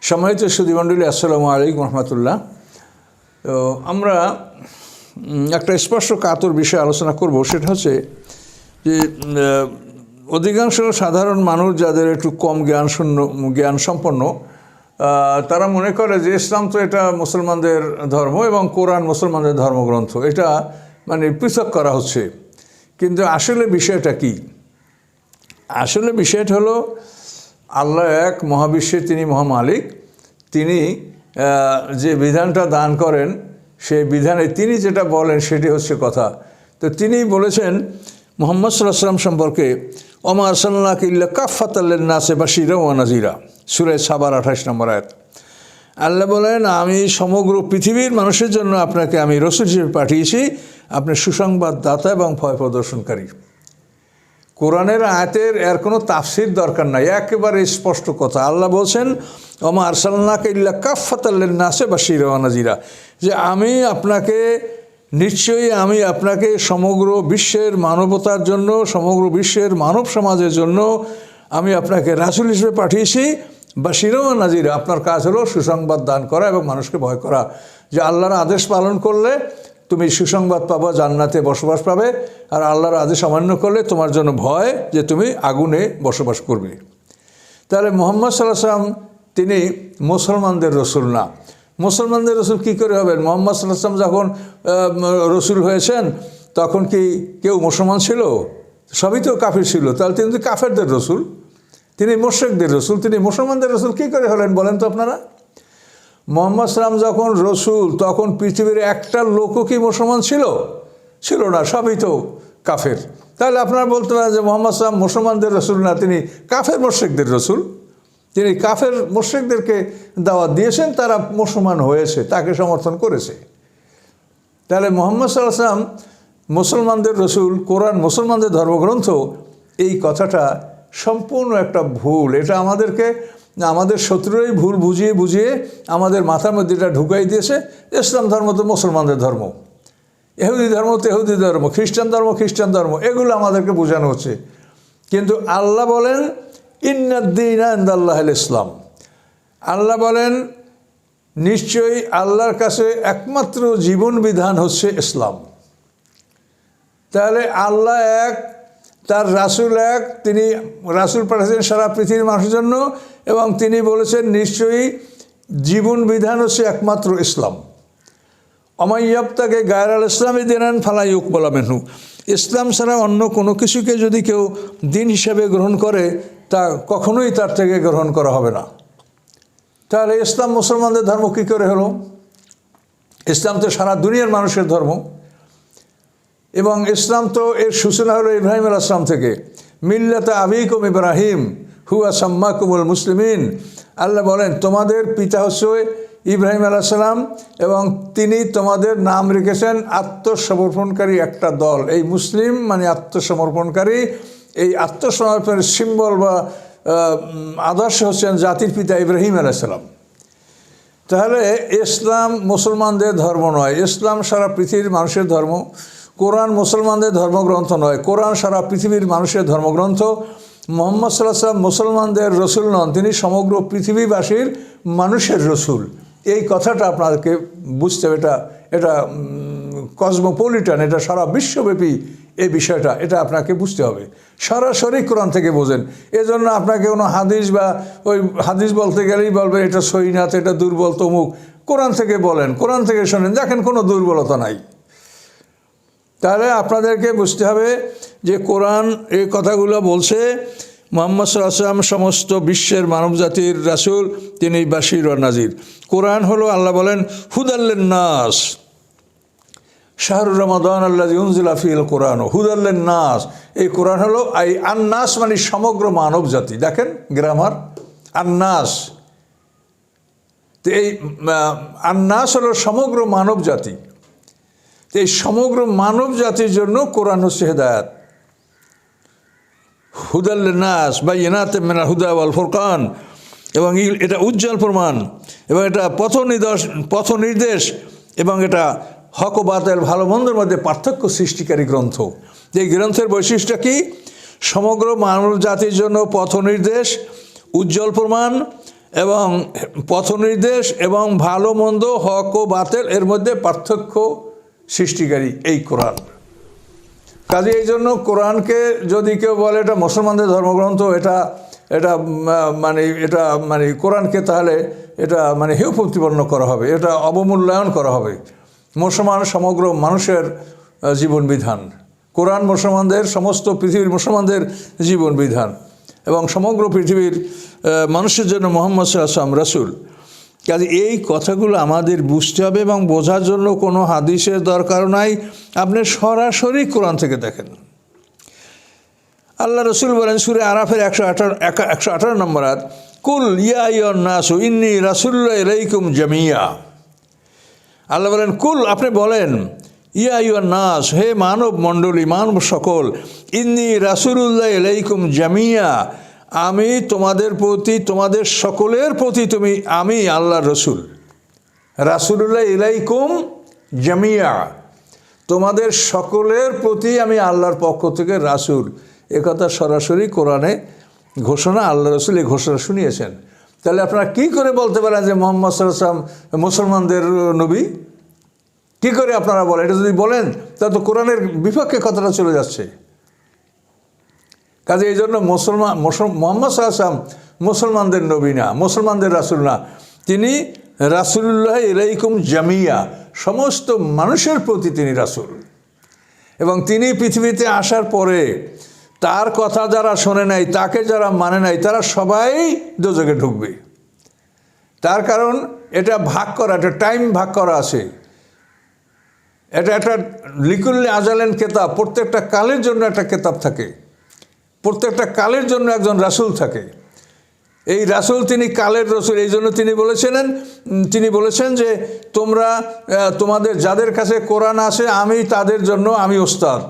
সম্মানিত সুধীমণ্ডলী, আসসালামু আলাইকুম রহমতুল্লাহ। তো আমরা একটা স্পষ্ট কাতর বিষয়ে আলোচনা করব, সেটা হচ্ছে যে অধিকাংশ সাধারণ মানুষ যাদের একটু কম জ্ঞান সম্পন্ন, তারা মনে করে যে ইসলাম তো এটা মুসলমানদের ধর্ম এবং কোরআন মুসলমানদের ধর্মগ্রন্থ, এটা মানে পৃথক করা হচ্ছে। কিন্তু আসলে বিষয়টা কি? আসলে বিষয়টা হলো আল্লাহ এক, মহাবিশ্বের তিনি মহামালিক। তিনি যে বিধানটা দান করেন সেই বিধানে তিনি যেটা বলেন সেটি হচ্ছে কথা। তো তিনি বলেছেন মুহাম্মদ সাল্লাল্লাহু আলাইহি ওয়াসাল্লাম সম্পর্কে, ওমা আরসালনাকা ইল্লা কাফাতাল লিন-নাসি বাশীরান ওয়া নাযীরা, সূরা সাবার 28 নম্বর আয়াত। আল্লাহ বলেন, আমি সমগ্র পৃথিবীর মানুষের জন্য আপনাকে আমি রসূল হিসেবে পাঠিয়েছি, আপনি সুসংবাদদাতা এবং ভয় প্রদর্শনকারী। কোরআনের আয়াতের এর কোনো তাফসির দরকার নাই, একেবারে স্পষ্ট কথা। আল্লাহ বলছেন, ওমা আরসালনাকা ইল্লা কাফাতাল লিন-নাসি বাশীরান ওয়া নাযীরা, যে নিশ্চয়ই আমি আপনাকে সমগ্র বিশ্বের মানবতার জন্য, সমগ্র বিশ্বের মানব সমাজের জন্য আমি আপনাকে রাসূল হিসেবে পাঠিয়েছি। বাশীরান ওয়া নাযীরা, আপনার কাজ হলো সুসংবাদ দান করা এবং মানুষকে ভয় করা, যে আল্লাহর আদেশ পালন করলে তুমি সুসংবাদ পাবা, জান্নাতে বসবাস পাবে, আর আল্লাহর আদেশ অমান্য করলে তোমার জন্য ভয়, যে তুমি আগুনে বসবাস করবে। তাহলে মুহাম্মদ সাল্লাল্লাহু আলাইহি ওয়াসাল্লাম তিনি মুসলমানদের রসুল না। মুসলমানদের রসুল কী করে হবেন? মুহাম্মদ সাল্লাল্লাহু আলাইহি ওয়াসাল্লাম যখন রসুল হয়েছেন তখন কি কেউ মুসলমান ছিল? সবই তো কাফির ছিল। তাহলে তিনি কাফেরদের রসুল, তিনি মুশরিকদের রসুল, তিনি মুসলমানদের রসুল কী করে হলেন বলেন তো আপনারা? মুহাম্মদ সাল্লাম যখন রসুল, তখন পৃথিবীর একটা লোকও কি মুসলমান ছিল না, সবই তো কাফের। তাহলে আপনারা বলতে পারেন যে মুহাম্মদ সাল্লাম মুসলমানদের রসুল না, তিনি কাফের মুশরিকদের রসুল। তিনি কাফের মুশরিকদেরকে দাওয়াত দিয়েছেন, তারা মুসলমান হয়েছে, তাকে সমর্থন করেছে। তাহলে মুহাম্মদ সাল্লাল্লাহু আলাইহি ওয়াসাল্লাম মুসলমানদের রসুল, কোরআন মুসলমানদের ধর্মগ্রন্থ, এই কথাটা সম্পূর্ণ একটা ভুল। এটা আমাদের শত্রুরাই ভুল বুঝিয়ে আমাদের মাথার মধ্যে এটা ঢুকাই দিয়েছে। ইসলাম ধর্ম তো মুসলমানদের ধর্ম, ইহুদি ধর্ম তো ইহুদি ধর্ম, খ্রিস্টান ধর্ম, এগুলো আমাদেরকে বোঝানো হচ্ছে। কিন্তু আল্লাহ বলেন, ইন্নাদ-দীনা ইনদাল্লাহিল ইসলাম। আল্লাহ বলেন, নিশ্চয়ই আল্লাহর কাছে একমাত্র জীবন বিধান হচ্ছে ইসলাম। তাহলে আল্লাহ এক, তার রাসূল এক, তিনি রাসূল পাঠিয়েছেন সারা পৃথিবীর মানুষের জন্য, এবং তিনি বলেছেন নিশ্চয়ই জীবন বিধান হচ্ছে একমাত্র ইসলাম। ওমা ইয়াবতাগি গায়রাল ইসলামি দীনান ফালা ইউকবালা মিনহু। ইসলাম ছাড়া অন্য কোনো কিছুকে যদি কেউ দিন হিসেবে গ্রহণ করে, তা কখনোই তার থেকে গ্রহণ করা হবে না। তাহলে ইসলাম মুসলমানদের ধর্ম কী করে হলো? ইসলাম তো সারা দুনিয়ার মানুষের ধর্ম, এবং ইসলাম তো এর সূচনা হলো ইব্রাহিম আলাইহিস সালাম থেকে। মিল্লাতা আবিকুম ইব্রাহিম হুয়া সাম্মাকুমুল মুসলিমিন। আল্লাহ বলেন, তোমাদের পিতা হচ্ছে ইব্রাহিম আলাইহিস সালাম, এবং তিনি তোমাদের নাম রেখেছেন আত্মসমর্পণকারী একটা দল। এই মুসলিম মানে আত্মসমর্পণকারী। এই আত্মসমর্পণের সিম্বল বা আদর্শ হচ্ছেন জাতির পিতা ইব্রাহিম আলাইহিস সালাম। তাহলে ইসলাম মুসলমানদের ধর্ম নয়, ইসলাম সারা পৃথিবীর মানুষের ধর্ম। কোরআন মুসলমানদের ধর্মগ্রন্থ নয়, কোরআন সারা পৃথিবীর মানুষের ধর্মগ্রন্থ। মুহাম্মদ সাল্লাল্লাহু আলাইহি ওয়াসাল্লাম মুসলমানদের রসুল নন, তিনি সমগ্র পৃথিবীবাসীর মানুষের রসুল। এই কথাটা আপনাদেরকে বুঝতে হবে। এটা কসমোপলিটান, এটা সারা বিশ্বব্যাপী এই বিষয়টা, এটা আপনাকে বুঝতে হবে। সরাসরি কোরআন থেকে বোঝেন। এজন্য আপনাকে কোনো হাদিস বা ওই হাদিস বলতে গেলেই বলবে এটা সহিহ না, এটা দুর্বল তমুক। কোরআন থেকে বলেন, কোরআন থেকে শোনেন, দেখেন কোনো দুর্বলতা নাই। তাহলে আপনাদেরকে বুঝতে হবে যে কোরআন এই কথাগুলো বলছে মুহাম্মদ সাল্লাল্লাহু আলাইহি ওয়াসাল্লাম সমস্ত বিশ্বের মানবজাতির রাসূল, তিনি বাশীর ওয়া নাযীর। কোরআন হলো, আল্লাহ বলেন, হুদাল লিন-নাস, শাহরুর রমাদান আল্লাযী উনজিলা ফীহিল কোরআন হুদাল লিন-নাস। এই কোরআন হলো আন-নাস মানে সমগ্র মানব জাতি। দেখেন গ্রামার, আন-নাস। তো এই আন-নাস হলো সমগ্র মানব জাতি। এই সমগ্র মানব জাতির জন্য কোরআন হচ্ছে হেদায়েত। হুদাল লিন-নাস বায়িনাতিন মিনাল হুদা ওয়াল ফুরকান, এবং এটা উজ্জ্বল প্রমাণ, এবং এটা পথ নির্দেশ, এবং এটা হক ও বাতিল, ভালো মন্দের মধ্যে পার্থক্য সৃষ্টিকারী গ্রন্থ। এই গ্রন্থের বৈশিষ্ট্য কি? সমগ্র মানব জাতির জন্য পথ নির্দেশ, উজ্জ্বল প্রমাণ, এবং পথনির্দেশ এবং ভালো মন্দ, হক ও বাতিল এর মধ্যে পার্থক্য সৃষ্টিকারী এই কোরআন। কাজে এই জন্য কোরআনকে যদি কেউ বলে এটা মুসলমানদের ধর্মগ্রন্থ, এটা মানে কোরআনকে তাহলে এটা মানে হেয় প্রতিপন্ন করা হবে, এটা অবমূল্যায়ন করা হবে। মুসলমান সমগ্র মানুষের জীবন বিধান, কোরআন মুসলমানদের, সমস্ত পৃথিবীর মুসলমানদের জীবন বিধান এবং সমগ্র পৃথিবীর মানুষের জন্য মুহাম্মদ সাল্লাল্লাহু আলাইহি ওয়াসাল্লাম রাসূল। কাজে এই কথাগুলো আমাদের বুঝতে হবে এবং বোঝার জন্য কোনো হাদিসের দরকার নাই, আপনি সরাসরি কোরআন থেকে দেখেন। আল্লাহ রসুল বলেন সূরা আরাফের 118 নম্বর আয়াত, কুল ইয়া আইয়ুহান নাসু ইন্নী রাসূলুল্লাহি ইলাইকুম জামিয়া। আল্লাহ বলেন কুল, আপনি বলেন, ইয়া আইয়ুহান নাস, হে মানব মণ্ডলী, মানব সকল, ইন্নী রাসূলুল্লাহি ইলাইকুম জামিয়া, আমি তোমাদের প্রতি, তোমাদের সকলের প্রতি আমি আল্লাহর রসুল। রাসূলুল্লাহি ইলাইকুম জামিয়া, তোমাদের সকলের প্রতি আমি আল্লাহর পক্ষ থেকে রাসূল। একথা সরাসরি কোরআনে ঘোষণা, আল্লাহ রসুল এই ঘোষণা শুনিয়েছেন। তাহলে আপনারা কী করে বলতে পারেন যে মুহাম্মদ সাল্লাল্লাহু আলাইহি ওয়াসাল্লাম মুসলমানদের নবী? কী করে আপনারা বলেন? এটা যদি বলেন তাহলে তো কোরআনের বিপক্ষে কথাটা চলে যাচ্ছে। কাজে এই জন্য মুহাম্মদ সাল্লাল্লাহু আলাইহি ওয়াসাল্লাম মুসলমানদের নবী না, মুসলমানদের রাসূল না, তিনি রাসূলুল্লাহ ইলাইকুম জামিয়া, সমস্ত মানুষের প্রতি তিনি রাসূল। এবং তিনি পৃথিবীতে আসার পরে তার কথা যারা শোনে নাই, তাকে যারা মানে নাই, তারা সবাই দোজখে ঢুকবে। তার কারণ এটা ভাগ করা, একটা টাইম ভাগ করা আছে। এটা একটা লিকুল্লি আজালেন কেতাব, প্রত্যেকটা কালের জন্য একটা কেতাব থাকে, প্রত্যেকটা কালের জন্য একজন রাসূল থাকে। এই রাসূল তিনি কালের রাসূল, এই জন্য তিনি বলেছেন যে তোমরা তোমাদের যাদের কাছে কোরআন আছে আমি তাদের জন্য আমি ওস্তাদ।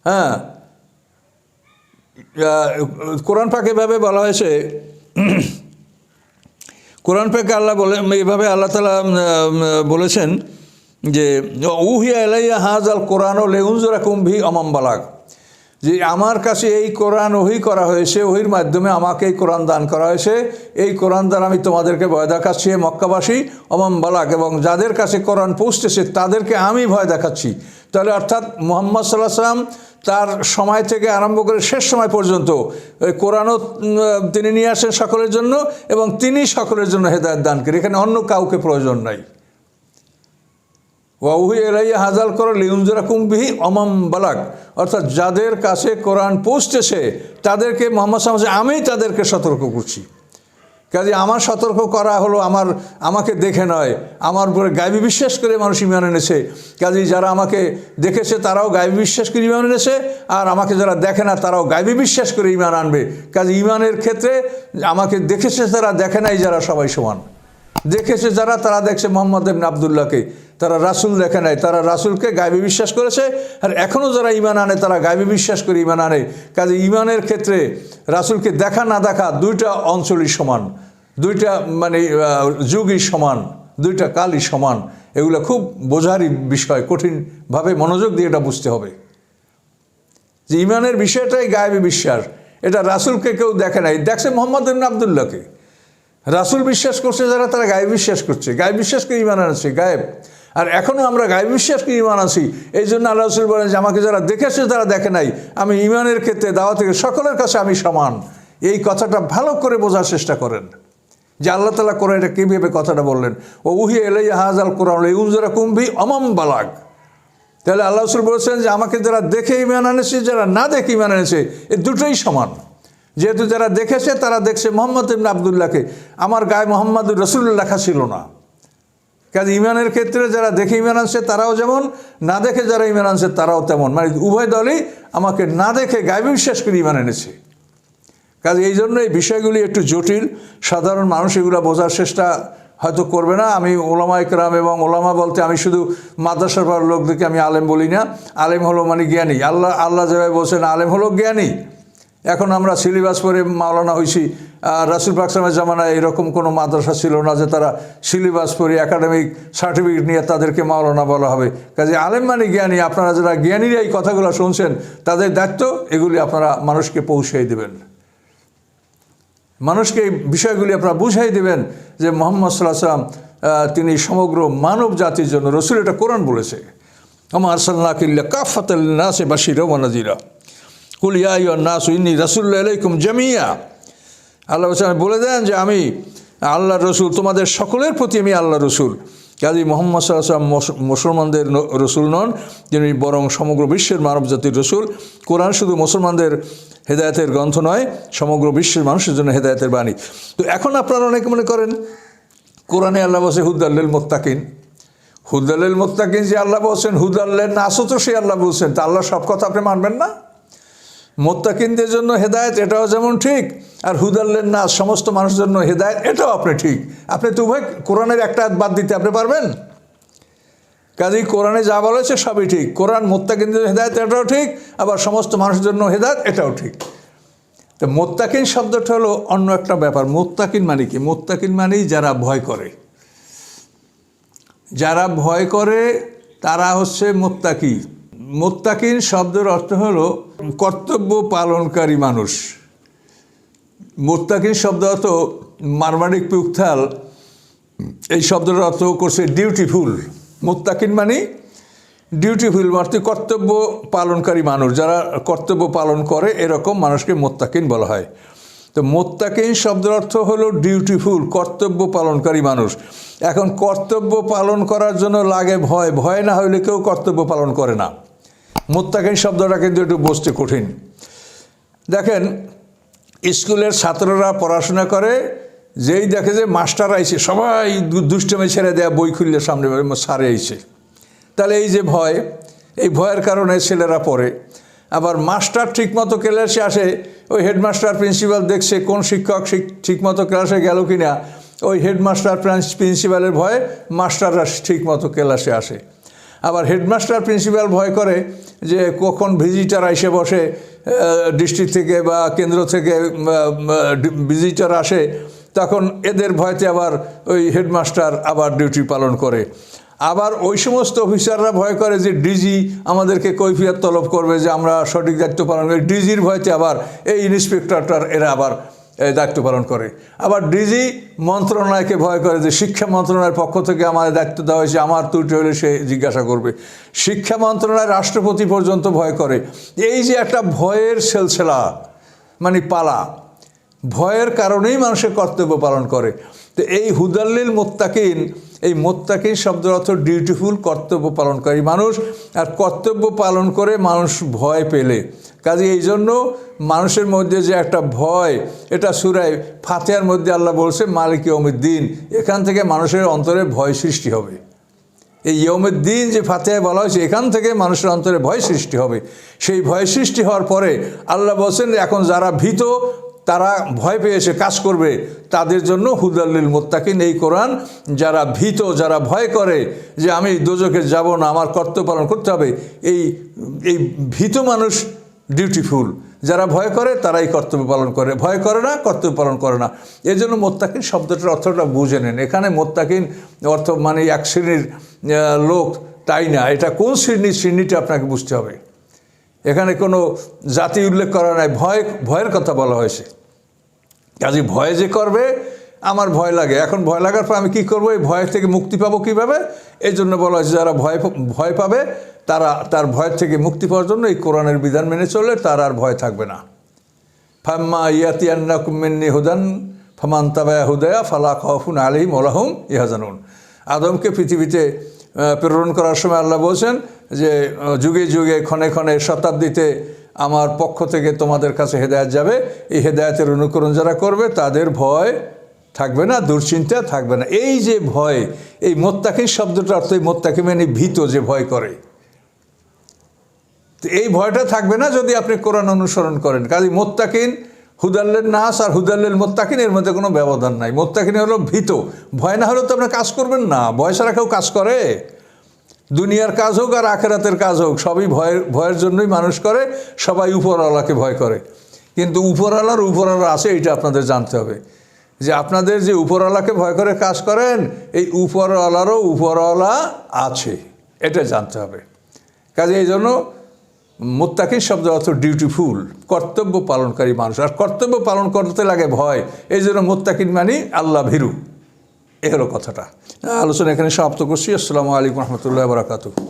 হ্যাঁ, কোরআন পাকে এভাবে বলা হয়েছে, কোরআন পাকে আল্লাহ বলে, এভাবে আল্লাহ তাআলা বলেছেন যে উহিয়া ইলাইয়া হাযাল কোরআনু লিউনজিরাকুম বিহি ওয়া মান বালাগ, যে আমার কাছে এই কোরআন ওহী করা হয়েছে, ওহীর মাধ্যমে আমাকে এই কোরআন দান করা হয়েছে, এই কোরআন দ্বারা আমি তোমাদেরকে ভয় দেখাচ্ছি মক্কাবাসী ওমান বালাক, এবং যাদের কাছে কোরআন পৌঁছতেছে তাদেরকে আমি ভয় দেখাচ্ছি। তাহলে অর্থাৎ মুহাম্মদ সাল্লাল্লাহু আলাইহি ওয়াসাল্লাম তার সময় থেকে আরম্ভ করে শেষ সময় পর্যন্ত কোরআনও তিনি নিয়ে আসেন সকলের জন্য এবং তিনি সকলের জন্য হেদায়েত দান করেন, এখানে অন্য কাউকে প্রয়োজন নাই। ওয়াউহিয়া ইলাইয়া হাযাল কোরআন লিউনজিরাকুম বিহি ওয়া মান বালাগ, অর্থাৎ যাদের কাছে কোরআন পৌঁছতেছে তাদেরকে মুহাম্মদ সাল্লাল্লাহু আলাইহি ওয়াসাল্লাম আমি তাদেরকে সতর্ক করছি। কাজে আমার সতর্ক করা হলো আমাকে দেখে নয়, আমার উপরে গায়বী বিশ্বাস করে মানুষ ঈমান এনেছে। কাজে যারা আমাকে দেখেছে তারাও গায়বী বিশ্বাস করে ঈমান এনেছে, আর আমাকে যারা দেখে না তারাও গায়বী বিশ্বাস করে ঈমান আনবে। কাজে ঈমানের ক্ষেত্রে আমাকে দেখেছে যারা, দেখে নাই যারা, সবাই সমান। দেখেছে যারা, তারা দেখছে মুহাম্মদ ইবনে আবদুল্লাহকে, তারা রাসূল দেখে নাই, তারা রাসূলকে গায়বী বিশ্বাস করেছে। আর এখনও যারা ঈমান আনে তারা গায়বী বিশ্বাস করে ঈমান আনে। কাজে ঈমানের ক্ষেত্রে রাসূলকে দেখা না দেখা দুইটা অঞ্চলই সমান, দুইটা মানে যুগই সমান, দুইটা কালই সমান। এগুলো খুব বোঝারই বিষয়, কঠিনভাবে মনোযোগ দিয়ে এটা বুঝতে হবে যে ঈমানের বিষয়টাই গায়বী বিশ্বাস। এটা রাসূলকে কেউ দেখে নাই, দেখছে মুহাম্মদ ইবনে আবদুল্লাহকে। রাসূল বিশ্বাস করছে যারা, তারা গায়েব বিশ্বাস করছে, গায়েব বিশ্বাস করে ঈমান আনছে, গায়েব। আর এখনও আমরা গায়েব বিশ্বাস করে ঈমান আছি। এই জন্য আল্লাহ রাসূল বলেন যে আমাকে যারা দেখেছে তারা দেখে নাই, আমি ঈমানের ক্ষেত্রে দাওয়াত থেকে সকলের কাছে আমি সমান। এই কথাটা ভালো করে বোঝার চেষ্টা করেন যে আল্লাহ তাআলা কোরআনে এটা কীভাবে কথাটা বললেন। ওহিয়া ইলাইয়া হাযাল কোরআন লিউনজিরাকুম বিহি ওয়া মান বালাগ। তাহলে আল্লাহ রাসূল বলেছেন যে আমাকে যারা দেখে ঈমান আনেছে, যারা না দেখে ঈমান আনেছে, এই দুটোই সমান। যেহেতু যারা দেখেছে তারা দেখছে মুহাম্মদ ইবনে আবদুল্লাহকে, আমার গায়ে মুহাম্মাদুর রাসূলুল্লাহ লেখা ছিল না। কাজে ঈমানের ক্ষেত্রে যারা দেখে ঈমান আনছে তারাও যেমন, না দেখে যারা ঈমান আনছে তারাও তেমন, মানে উভয় দলই আমাকে না দেখে গায়েবী বিশ্বাস করে ঈমান এনেছে। কাজে এই জন্য এই বিষয়গুলি একটু জটিল, সাধারণ মানুষ এগুলো বোঝার চেষ্টা হয়তো করবে না। আমি ওলামা ইকরাম, এবং ওলামা বলতে আমি শুধু মাদ্রাসার পর লোকদেরকে আমি আলেম বলি না। আলেম হলো মানে জ্ঞানী। আল্লাহ যেভাবে বলছেন আলেম হলো জ্ঞানী। এখন আমরা সিলেবাস পড়ে মাওলানা হয়েছি, রাসূল পাক সাল্লাল্লাহু আলাইহি জামানায় এরকম কোনো মাদ্রাসা ছিল না যে তারা সিলেবাস পড়ে একাডেমিক সার্টিফিকেট নিয়ে তাদেরকে মাওলানা বলা হবে। কাজে আলেম মানে জ্ঞানী। আপনারা যারা জ্ঞানীরা এই কথাগুলো শুনছেন, তাদের দায়িত্ব এগুলি আপনারা মানুষকে পৌঁছে দেবেন। মানুষকে এই বিষয়গুলি আপনারা বুঝাই দেবেন যে মুহাম্মদ সাল্লাল্লাহু আলাইহি ওয়াসাল্লাম তিনি সমগ্র মানব জাতির জন্য, রসুল এটা কোরআন বলেছে, ওমা আরসালনাকা ইল্লা কাফাতাল লিন্নাসি বাশীরাও ওয়া নাযীরা কুল ইয়া আইয়ুহান নাসু ইন্নী রাসূলুল্লাহি ইলাইকুম জামিয়া। আল্লাহ বলে দেন যে আমি আল্লাহর রসুল, তোমাদের সকলের প্রতি আমি আল্লাহর রসুল। কাজী মুহাম্মদ সাল্লাল্লাহু আলাইহি ওয়াসাল্লাম মুসলমানদের রসুল নন, যিনি বরং সমগ্র বিশ্বের মানব জাতির রসুল। কোরআন শুধু মুসলমানদের হেদায়েতের গ্রন্থ নয়, সমগ্র বিশ্বের মানুষের জন্য হেদায়েতের বাণী। তো এখন আপনারা অনেকে মনে করেন কোরআনে আল্লাহ বলছে হুদাল্লিল মুত্তাকিন, হুদাল্লিল মুত্তাকিন যে আল্লাহ বলছেন, হুদাল্লিল নাসও তো সেই আল্লাহ বলছেন, তা আল্লাহ সব কথা আপনি মানবেন না? মুত্তাকিনদের জন্য হেদায়েত এটাও যেমন ঠিক, আর হুদাল্লিন নাস সমস্ত মানুষের জন্য হেদায়েত এটাও আপনি ঠিক। আপনি তো উভয় কোরআনের একটা বাদ দিতে আপনি পারবেন? কাজেই কোরআনে যা বলা হয়েছে সবই ঠিক। কোরআন মুত্তাকিনদের হেদায়েত এটাও ঠিক, আবার সমস্ত মানুষের জন্য হেদায়েত এটাও ঠিক। তো মুত্তাকিন শব্দটা হলো অন্য একটা ব্যাপার। মুত্তাকিন মানে কি? মুত্তাকিন মানেই যারা ভয় করে, যারা ভয় করে তারা হচ্ছে মুত্তাকি। মুত্তাকিন শব্দের অর্থ হলো কর্তব্য পালনকারী মানুষ। মুত্তাকিন শব্দ অর্থ মারমারিক পিউকথাল এই শব্দের অর্থ করছে ডিউটিফুল। মুত্তাকিন মানে ডিউটিফুল, অর্থে কর্তব্য পালনকারী মানুষ, যারা কর্তব্য পালন করে এরকম মানুষকে মুত্তাকিন বলা হয়। তো মুত্তাকিন শব্দের অর্থ হলো ডিউটিফুল, কর্তব্য পালনকারী মানুষ। এখন কর্তব্য পালন করার জন্য লাগে ভয়, ভয় না হইলে কেউ কর্তব্য পালন করে না। মুত্তাকিন শব্দটা কিন্তু একটু বুঝতে কঠিন। দেখেন স্কুলের ছাত্ররা পড়াশোনা করে, যেই দেখে যে মাস্টার আইছে সবাই দুষ্টমি ছেড়ে দেয়া, বই খুললে সামনে সারে আইছে, তাহলে এই যে ভয়, এই ভয়ের কারণে ছেলেরা পড়ে। আবার মাস্টার ঠিকমতো ক্লাসে আসে, ওই হেডমাস্টার প্রিন্সিপাল দেখছে কোন শিক্ষক ঠিকমতো ক্লাসে গেল কি না, ওই হেডমাস্টার প্রিন্সিপালের ভয়ে মাস্টাররা ঠিকমতো ক্লাসে আসে। আবার হেডমাস্টার প্রিন্সিপাল ভয় করে যে কখন ভিজিটার এসে বসে, ডিস্ট্রিক্ট থেকে বা কেন্দ্র থেকে ভিজিটার আসে, তখন এদের ভয়তে আবার ওই হেডমাস্টার আবার ডিউটি পালন করে। আবার ওই সমস্ত অফিসাররা ভয় করে যে ডিজি আমাদেরকে কৈফিয়ত তলব করবে যে আমরা সঠিক দায়িত্ব পালন করি, ডিজির ভয়তে আবার এই ইন্সপেক্টরটার এরা আবার দায়িত্ব পালন করে। আবার ডিজি মন্ত্রণালয়কে ভয় করে যে শিক্ষা মন্ত্রণালয়ের পক্ষ থেকে আমাদের দায়িত্ব দেওয়া হয়েছে, আমার ত্রুটি হলে সে জিজ্ঞাসা করবে। শিক্ষা মন্ত্রণালয় রাষ্ট্রপতি পর্যন্ত ভয় করে। এই যে একটা ভয়ের সেলসেলা, মানে পালা, ভয়ের কারণেই মানুষের কর্তব্য পালন করে। তো এই হুদাল্লিল মুত্তাকিন, এই মুত্তাকিন শব্দের অর্থ ডিউটিফুল, কর্তব্য পালনকারী মানুষ। আর কর্তব্য পালন করে মানুষ ভয় পেলে, কাজে এই জন্য মানুষের মধ্যে যে একটা ভয়, এটা সূরা ফাতিহার মধ্যে আল্লাহ বলছে মালিক ইয়াউমিদ্দিন, এখান থেকে মানুষের অন্তরে ভয় সৃষ্টি হবে। এই ইয়াউমিদ্দিন যে ফাতিহায় বলা হয়েছে, এখান থেকে মানুষের অন্তরে ভয় সৃষ্টি হবে। সেই ভয় সৃষ্টি হওয়ার পরে আল্লাহ বলছেন এখন যারা ভীত, তারা ভয় পেয়েছে কাজ করবে, তাদের জন্য হুদাল্লিল মুত্তাকিন এই কোরআন। যারা ভীত, যারা ভয় করে যে আমি দোজখে যাব না, আমার কর্তব্য পালন করতে হবে, এই ভীত মানুষ ডিউটিফুল। যারা ভয় করে তারাই কর্তব্য পালন করে, ভয় করে না কর্তব্য পালন করে না। এই জন্য মুত্তাকিন শব্দটার অর্থটা বুঝে নেন। এখানে মুত্তাকিন অর্থ মানে এক শ্রেণীর লোক তাই না, এটা কোন শ্রেণীটা আপনাকে বুঝতে হবে। এখানে কোনো জাতি উল্লেখ করা নাই, ভয়ের কথা বলা হয়েছে। কাজে ভয় যে করবে, আমার ভয় লাগে, এখন ভয় লাগার পর আমি কী করবো, এই ভয় থেকে মুক্তি পাবো কীভাবে, এই জন্য বলা হয়েছে যারা ভয় পাবে তারা তার ভয় থেকে মুক্তি পাওয়ার জন্য এই কোরআনের বিধান মেনে চলে, তার আর ভয় থাকবে না। ফাম্মা ইয়াতিয়ান্নাকুম মিন্নি হুদান ফামান তাবায়া হুদায়া ফালা খাউফুন আলাইহিম ওয়া লাহুম ইয়াহজানুন। আদমকে পৃথিবীতে প্রেরণ করার সময় আল্লাহ বলছেন যে যুগে যুগে ক্ষণে ক্ষণে শতাব্দীতে আমার পক্ষ থেকে তোমাদের কাছে হেদায়েত যাবে, এই হেদায়েতের অনুকরণ যারা করবে তাদের ভয় থাকবে না, দুশ্চিন্তা থাকবে না। এই যে ভয়, এই মুত্তাকিন শব্দটার অর্থ মুত্তাকি মানে ভীত, যে ভয় করে। তো এই ভয়টা থাকবে না যদি আপনি কোরআন অনুসরণ করেন। কাজে মুত্তাকিন, হুদাল্লিল নাস আর হুদাল্লিল মুত্তাকিন এর মধ্যে কোনো ব্যবধান নাই। মুত্তাকিন হলো ভীত, ভয় না হলেও তো আপনি কাজ করবেন না। ভয় ছাড়া কেউ কাজ করে? দুনিয়ার কাজ হোক আর আখেরাতের কাজ হোক, সবই ভয়ের জন্যই মানুষ করে। সবাই উপরওয়ালাকে ভয় করে, কিন্তু উপরওয়ালা আছে এইটা আপনাদের জানতে হবে, যে আপনাদের যে উপরওয়ালাকে ভয় করে কাজ করেন, এই উপরওয়ালারও উপরওয়ালা আছে, এটা জানতে হবে। কাজে এই জন্য মুত্তাকিন শব্দ অর্থ ডিউটিফুল, কর্তব্য পালনকারী মানুষ। আর কর্তব্য পালন করতে লাগে ভয়, এই জন্য মুত্তাকিন মানে আল্লাহ ভীরু। এ হলো কথাটা। আলোচনা এখানে সমাপ্ত করছি। আসসালামু আলাইকুম রহমতুল্লাহ বারাকাতুহু।